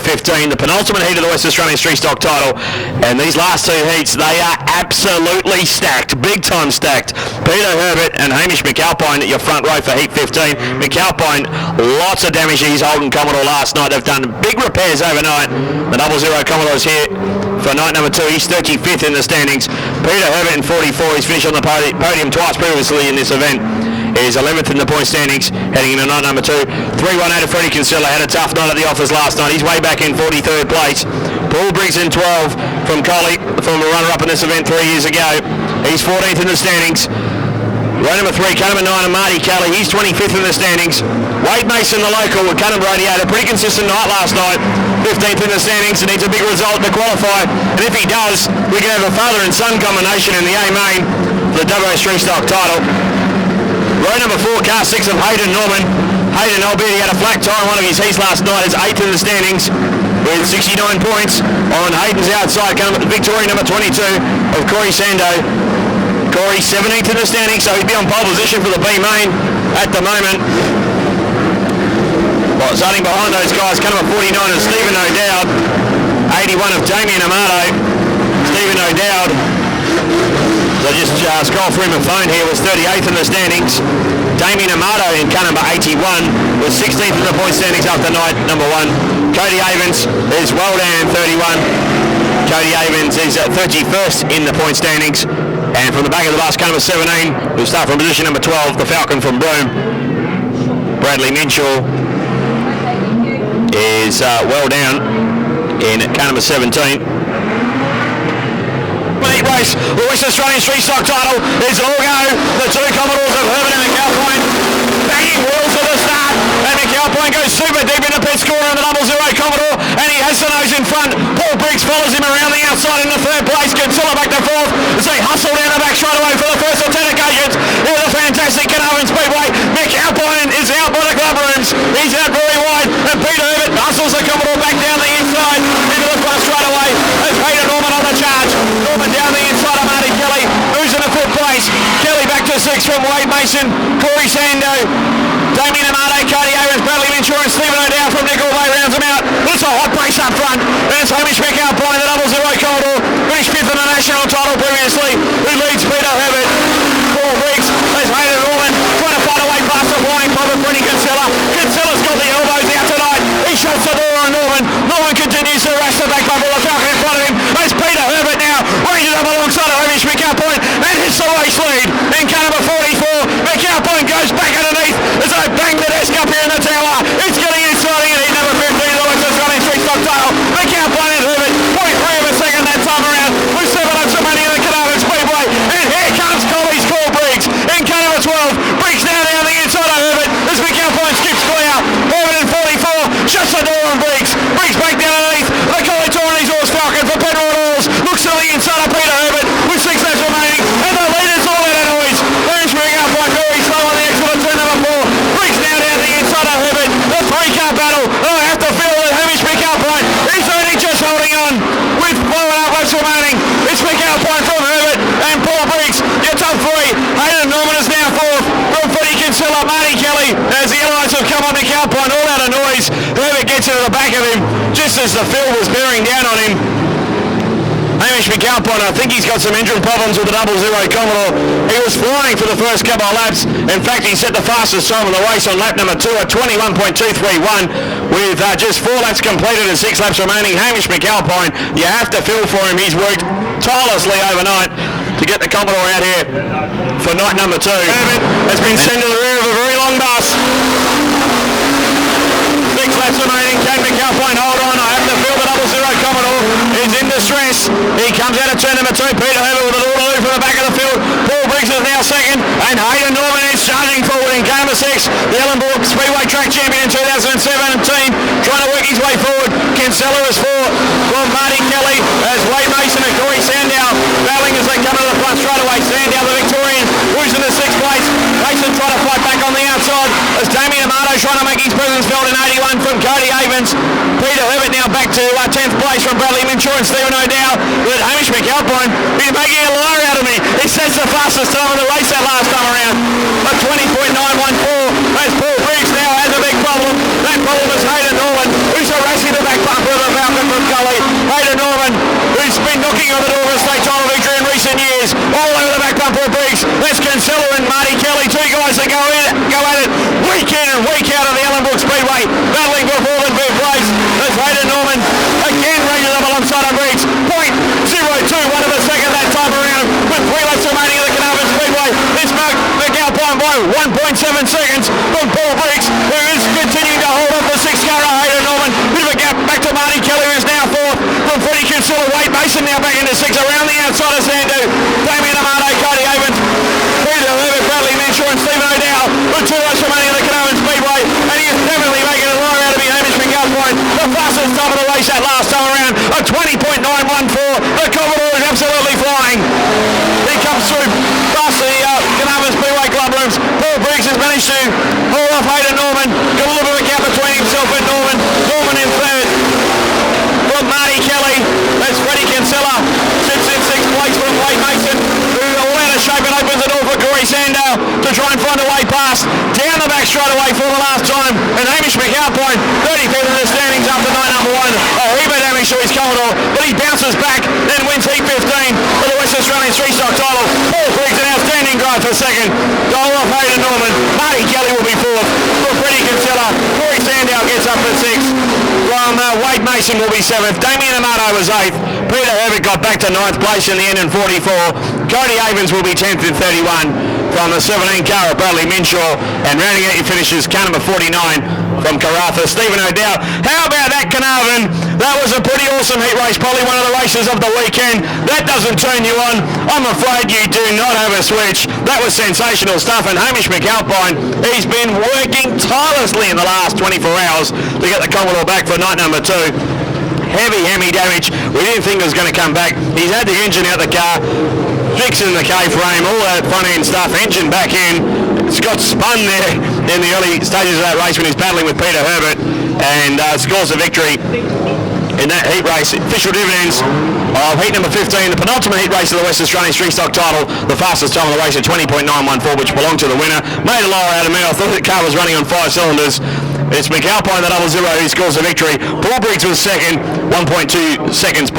15, the penultimate heat of the West Australian Street Stock title. And these last two heats, they are absolutely stacked, big time stacked. Peter Herbert and Hamish McAlpine at your front row for heat 15. McAlpine, lots of damage he's holding Commodore last night. They've done big repairs overnight. The 00 Commodore's here for night number 2. He's 35th in the standings. Peter Herbert in 44. He's finished on the podium twice previously in this event. Is 11th in the point standings, heading into night number 2. 3-1 to Freddie Kinsella. Had a tough night at the office last night. He's way back in 43rd place. Paul Briggs in 12 from Collie, from a runner-up in this event 3 years ago. He's 14th in the standings. Row number 3, car number 9, and Marty Kelly. He's 25th in the standings. Wade Mason, the local, with Cunningham Radiator. Pretty consistent night last night. 15th in the standings, and needs a big result to qualify. And if he does, we can have a father and son combination in the A main for the WA Street Stock title. Row number 4, car 6 of Hayden Norman. Hayden, albeit he had a flat tire on one of his heats last night, is 8th in the standings with 69 points. On Hayden's outside, Victoria number 22 of Corey Sando. Corey 17th in the standings, so he'd be on pole position for the B main at the moment. Well, starting behind those guys, number 49 of Stephen O'Dowd. 81 of Damien Amato. Stephen O'Dowd, so just scroll through my phone here, was 38th in the standings. Damien Amato in car number 81 was 16th in the point standings after night number 1. Cody Avens is well down 31. Cody Avens is 31st in the point standings. And from the back of the bus, car number 17, we'll start from position number 12, the Falcon from Broome. Bradley Minchell is well down in car number 17. Race, the West Australian Street Stock title is all go. The two Commodores of Herbert and McAlpine banging wheels at the start, and McAlpine goes super deep in the pit score on the 00 Commodore, and he has the nose in front. Paul Briggs follows him around the outside in the 3rd place. Kinsella back to 4th as they hustle down the back straight away for the first of 10 occasions. Here's a fantastic Carnarvon Speedway. McAlpine is out by the glove rooms. He's out very wide, and Peter Herbert hustles the Commodore back down the inside into the front straight away as Peter Norman on the charge. Norman down the inside of Marty Kelly, who's in the 5th place. Kelly back to 6th from Wade Mason, Corey Sando, Damien Amato, Cody Avens, Bradley Minchell, and Stephen O'Dowd from Nickel Bay rounds them out. It's a hot race up front, and it's Hamish McAlpine, the 00 Commodore, finished 5th in the national title previously, who leads Peter Herbert. Paul Briggs has Hayden Norman trying to fight away past the flying club of Freddie Kinsella. Kinsella's got the elbows out tonight. He shuts the door on Norman. Norman continues to rush the back bubble. The Falcon in front of him. There's Peter Herbert now, races up alongside of Hamish McAlpine, and hits the race lead in car number 44. McAlpine goes back underneath as they bang the desk up here in the tower. It's getting exciting in heat number 15 of the West Australian Street Stock title. McAlpine and Herbert, 0.3 of a second that time around. With 7 laps remaining in the Carnarvon Speedway, and here comes Collie's Call Briggs in car number 12. Briggs now down the inside of Herbert as McAlpine skips clear. Herbert in 44 shuts the door on Briggs. Briggs back down underneath. The Collie touring his horse Falcon for Penrod Oils looks to the inside of Peter Herbert with 6 laps remaining, and the leaders all out of noise. Hamish McAlpine very slow on the exit of turn number 4. Briggs now down the inside of Herbert. The 3-car battle. I have to feel that Hamish McAlpine is only just holding on with 4.5 laps remaining. It's McAlpine from Herbert and Paul Briggs. Your top 3. Hayden Norman is now 4th from Freddie Kinsella, Marty Kelly. As the Allies have come on McAlpine, all out of noise. Herbert gets into the back of him just as the field was bearing down on him. Hamish McAlpine, I think he's got some engine problems with the 00 Commodore. He was flying for the first couple of laps. In fact, he set the fastest time of the race on lap number 2 at 21.231 with just 4 laps completed and 6 laps remaining. Hamish McAlpine, you have to feel for him. He's worked tirelessly overnight to get the Commodore out here for night number 2. Herbert has been sent to the rear of a very long bus. 6 laps remaining. Can McAlpine hold on? I have to feel the 00 Commodore is in distress. He comes out of turn number 2. Peter Herbert with an orderly from the back of the field. Paul Briggs is now 2nd, and Hayden Norman is charging forward in car number 6. The Ellenbrook Speedway track champion in 2017, trying to work his way forward. Kinsella is 4th from Marty Kelly as Wade Mason and Corey Sandow battling as they come to the front straight away. Sandow, the Victorian, moves into 6th place. Mason trying to fight back on the outside as Damien Amato trying to make his presence felt in 81 from Cody Avens. Peter Herbert now back to 10th place from Bradley Minchell and Stephen O'Dowd. But Hamish McAlpine is making a liar out of me. He sets the fastest time of the race that last time around of 20.914. As Paul Briggs now has a big problem. That problem is Hayden Norman, who's harassing the back bumper of the racing now back into 6 around the outside of Sandu. Damien Amato, Cody Havens, Peter Herbert, Bradley Minshaw and Stephen O'Dowd with 2 laps remaining in the Carnarvon Speedway, and he is definitely making a line out of Hamish McAlpine, the fastest time of the race that last time around, a 20.914. The Commodore is absolutely flying. He comes through past the Carnarvon Speedway club rooms. Paul Briggs has managed to haul off Hayden Norman, got a little bit of a gap between himself and Norman. Norman in third. From Marty Kelly, that's Freddie Kinsella, sits in 6th place from Wade Mason, who all out of shape and opens the door for Corey Sandow to try and find a way past. Down the back straight away for the last time, and Hamish McAlpine, 35th in the standings after 9 number 1. A heap of damage to his Commodore, but he bounces back, then wins heat 15 for the West Australian 3-stock title. Paul Briggs, an outstanding drive for second. Goal off Hayden Norman. Marty Kelly will be 4th. For Freddie Kinsella, Corey Sandow gets up at 6th. From Wade Mason will be 7th. Damien Amato was 8th. Peter Herbert got back to 9th place in the end in 44. Cody Havens will be 10th in 31 from the 17 car of Bradley Minshaw, and rounding out your finishes, car number 49 from Karratha, Stephen O'Dowd. How about that, Carnarvon? That was a pretty awesome heat race, probably one of the races of the weekend. That doesn't turn you on. I'm afraid you do not have a switch. That was sensational stuff, and Hamish McAlpine, he's been working tirelessly in the last 24 hours to get the Commodore back for night number 2. Heavy damage. We didn't think it was going to come back. He's had the engine out the car, fixing the K-frame, all that front end stuff, engine back in. Scott spun there in the early stages of that race when he's battling with Peter Herbert, and scores a victory in that heat race. Official dividends of heat number 15, the penultimate heat race of the West Australian 3-stock title, the fastest time of the race at 20.914, which belonged to the winner. Made a liar out of me. I thought the car was running on 5 cylinders. It's McAlpine, the 00, who scores a victory. Paul Briggs was second, 1.2 seconds.